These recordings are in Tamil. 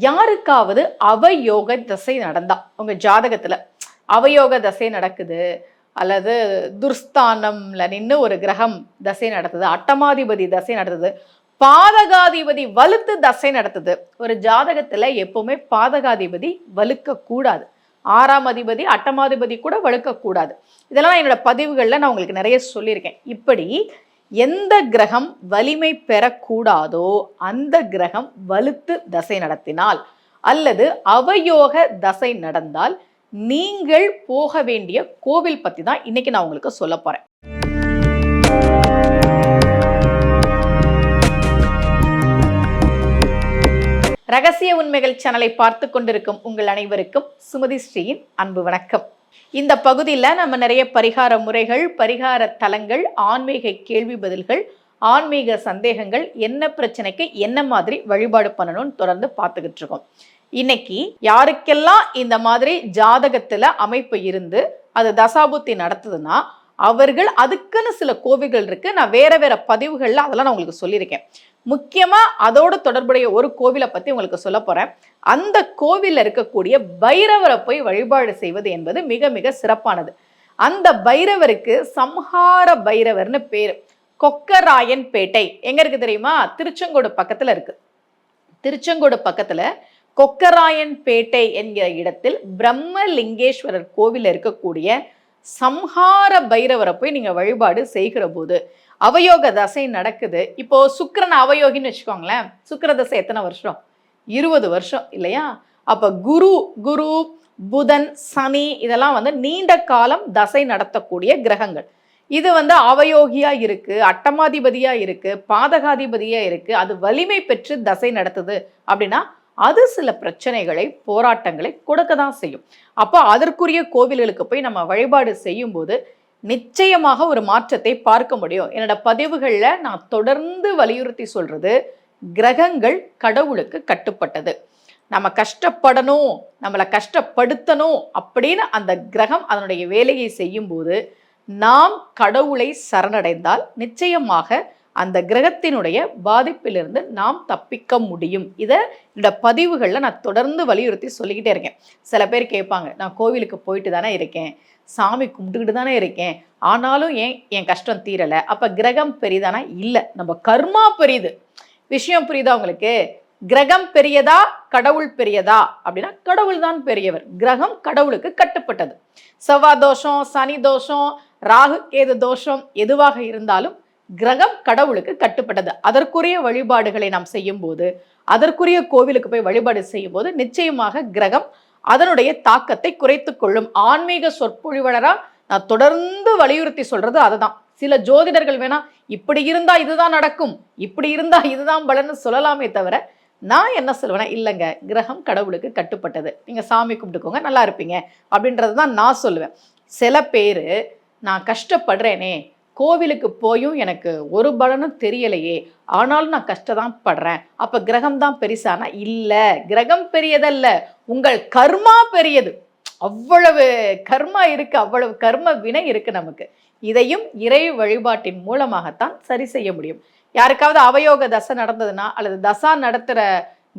யாருக்காவது அவயோக தசை நடந்தா உங்க ஜாதகத்துல அவயோக தசை நடக்குது, அல்லது துர்ஸ்தானம்ல நின்று ஒரு கிரகம் தசை நடத்துது, அட்டமாதிபதி தசை நடத்துது, பாதகாதிபதி வலுத்து தசை நடத்துது. ஒரு ஜாதகத்துல எப்பவுமே பாதகாதிபதி வலுக்க கூடாது, ஆறாம் அதிபதி அட்டமாதிபதி கூட வலுக்க கூடாது. இதெல்லாம் என்னோட பதிவுகள்ல நான் உங்களுக்கு நிறைய சொல்லியிருக்கேன். இப்படி எந்த கிரகம் வலிமை பெறக்கூடாதோ அந்த கிரகம் வலுத்து தசை நடத்தினால் அல்லது அவயோக தசை நடந்தால் நீங்கள் போக வேண்டிய கோவில் பத்தி தான் இன்னைக்கு நான் உங்களுக்கு சொல்ல போறேன். ரகசிய உண்மைகள் சேனலை பார்த்து கொண்டிருக்கும் உங்கள் அனைவருக்கும் சுமதி ஸ்ரீயின் அன்பு வணக்கம். இந்த பகுதியில் நம்ம நிறைய பரிகார முறைகள், பரிகார தலங்கள், ஆன்மீக கேள்வி பதில்கள், ஆன்மீக சந்தேகங்கள், என்ன பிரச்சனைக்கு என்ன மாதிரி வழிபாடு பண்ணணும்னு தொடர்ந்து பார்த்துக்கிட்டு இருக்கோம். இன்னைக்கு யாருக்கெல்லாம் இந்த மாதிரி ஜாதகத்துல அமைப்பு இருந்து அது தசாபுத்தி நடத்துதுன்னா அவர்கள் அதுக்குன்னு சில கோவில்கள் இருக்கு. நான் வேற வேற பதிவுகள்ல அதெல்லாம் நான் உங்களுக்கு சொல்லியிருக்கேன். முக்கியமா அதோடு தொடர்புடைய ஒரு கோவிலை பத்தி உங்களுக்கு சொல்ல போறேன். அந்த கோவில்ல இருக்கக்கூடிய பைரவரை போய் வழிபாடு செய்வது என்பது மிக மிக சிறப்பானது. அந்த பைரவருக்கு சம்ஹார பைரவர்னு பேரு. கொக்கராயன் பேட்டை எங்க இருக்கு தெரியுமா? திருச்செங்கோடு பக்கத்துல இருக்கு. திருச்செங்கோடு பக்கத்துல கொக்கராயன் பேட்டை என்கிற இடத்தில் பிரம்மலிங்கேஸ்வரர் கோவில் இருக்கக்கூடிய சம்ஹார பைரவரை போய் நீங்க வழிபாடு செய்கிற போது அவயோக தசை நடக்குது. இப்போ சுக்கிரன் அவயோகின்னு வச்சுக்கோங்களேன். சுக்கிர தசை எத்தனை வருஷம்? 20 வருஷம் இல்லையா? அப்ப குரு புதன், சனி இதெல்லாம் நீண்ட காலம் தசை நடத்தக்கூடிய கிரகங்கள். இது அவயோகியா இருக்கு, அட்டமாதிபதியா இருக்கு, பாதகாதிபதியா இருக்கு, அது வலிமை பெற்று தசை நடத்துது அப்படின்னா அது சில பிரச்சனைகளை, போராட்டங்களை கொடுக்க தான் செய்யும். அப்போ அதற்குரிய கோவில்களுக்கு போய் நம்ம வழிபாடு செய்யும் போது நிச்சயமாக ஒரு மாற்றத்தை பார்க்க முடியும். என்னோட பதிவுகளில் நான் தொடர்ந்து வலியுறுத்தி சொல்றது, கிரகங்கள் கடவுளுக்கு கட்டுப்பட்டது. நம்ம கஷ்டப்படணும், நம்மளை கஷ்டப்படுத்தணும் அப்படின்னு அந்த கிரகம் அதனுடைய வேலையை செய்யும் போது நாம் கடவுளை சரணடைந்தால் நிச்சயமாக அந்த கிரகத்தினுடைய பாதிப்பிலிருந்து நாம் தப்பிக்க முடியும். இதை இந்த பதிவுகளில் நான் தொடர்ந்து வலியுறுத்தி சொல்லிக்கிட்டே இருக்கேன். சில பேர் கேட்பாங்க, நான் கோவிலுக்கு போயிட்டு தானே இருக்கேன், சாமி கும்பிட்டுக்கிட்டு தானே இருக்கேன், ஆனாலும் ஏன் என் கஷ்டம் தீரலை? அப்போ கிரகம் பெரியதானா? இல்லை, நம்ம கர்மா பெரியது. விஷயம் புரியுதா உங்களுக்கு? கிரகம் பெரியதா கடவுள் பெரியதா அப்படின்னா கடவுள் தான் பெரியவர். கிரகம் கடவுளுக்கு கட்டுப்பட்டது. செவ்வாய் தோஷம், சனி தோஷம், ராகு கேது தோஷம் எதுவாக இருந்தாலும் கிரகம் கடவுளுக்கு கட்டுப்பட்டது. அதற்குரிய வழிபாடுகளை நாம் செய்யும் போது, அதற்குரிய கோவிலுக்கு போய் வழிபாடு செய்யும் போது நிச்சயமாக கிரகம் அதனுடைய தாக்கத்தை குறைத்து கொள்ளும். ஆன்மீக சொற்பொழிவாளரா நான் தொடர்ந்து வலியுறுத்தி சொல்றது அதுதான். சில ஜோதிடர்கள் வேணா இப்படி இருந்தா இதுதான் நடக்கும், இப்படி இருந்தா இதுதான் பலன்னு சொல்லலாமே தவிர நான் என்ன சொல்லுவேன்னா, இல்லைங்க, கிரகம் கடவுளுக்கு கட்டுப்பட்டது, நீங்க சாமி கும்பிட்டுக்கோங்க, நல்லா இருப்பீங்க அப்படின்றது தான் நான் சொல்லுவேன். சில பேர் நான் கஷ்டப்படுறேனே, கோவிலுக்கு போயும் எனக்கு ஒரு பலனும் தெரியலையே, ஆனாலும் நான் கஷ்டதான் படுறேன், அப்ப கிரகம் தான் பெருசானா? இல்லை, கிரகம் பெரியதல்ல, உங்கள் கர்மா பெரியது. அவ்வளவு கர்மா இருக்கு, அவ்வளவு கர்ம வினை இருக்கு நமக்கு. இதையும் இறை வழிபாட்டின் மூலமாகத்தான் சரி செய்ய முடியும். யாருக்காவது அவயோக தசை நடந்ததுன்னா அல்லது தசா நடத்துகிற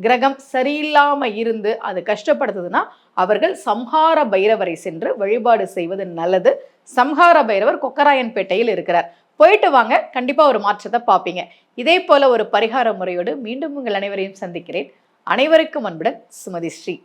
கிரகம் சரியில்லாம இருந்து அது கஷ்டப்படுத்துதுன்னா அவர்கள் சம்ஹார பைரவரை சென்று வழிபாடு செய்வது நல்லது. சம்ஹார பைரவர் கொக்கராயன் பேட்டையில் இருக்கிறார். போயிட்டு வாங்க, கண்டிப்பா ஒரு மாற்றத்தை பார்ப்பீங்க. இதே போல ஒரு பரிகார முறையோடு மீண்டும் உங்கள் அனைவரையும் சந்திக்கிறேன். அனைவருக்கும் அன்புடன் சுமதி ஸ்ரீ.